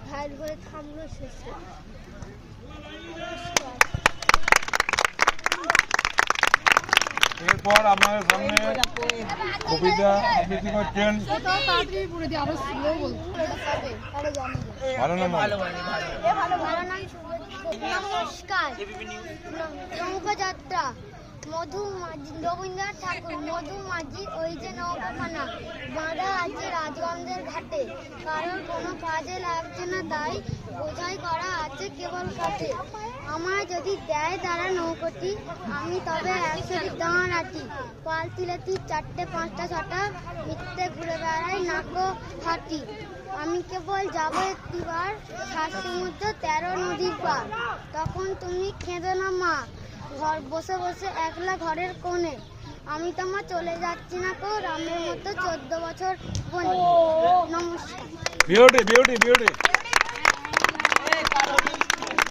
ঘাট ভরে থামলো শেষে। এরপর আপনাদের সামনে কবিতা আবৃত্তি করছেন। নমস্কার। নৌকাযাত্রা রবীন্দ্রনাথ ঠাকুর। মধুমাঝি ওই যে নৌকাখানা বাঁধা আছে রাজগঞ্জের ঘাটে, কারোর কোনো কাজে লাগছে না তাই বোঝাই করা আছে কেবল কাঠে। আমায় যদি দেয় তারা নৌকোটি, আমি তবে 100 বিদ্যমান আটি। পাল তিলেতি 4টে 5টা 6টা মিথ্যে ঘুরে বেড়াই নাকো হাটি। আমি কেবল যাবো একটিবার 7 সমুদ্র 13 নদীর পার। তখন তুমি কেঁদো না মা, ঘর বসে বসে একলা ঘরের কোণে। আমি তোমার চলে যাচ্ছি না কো রামের মতো 14 বছর বনে। নমস্কার। Beauty beauty beauty.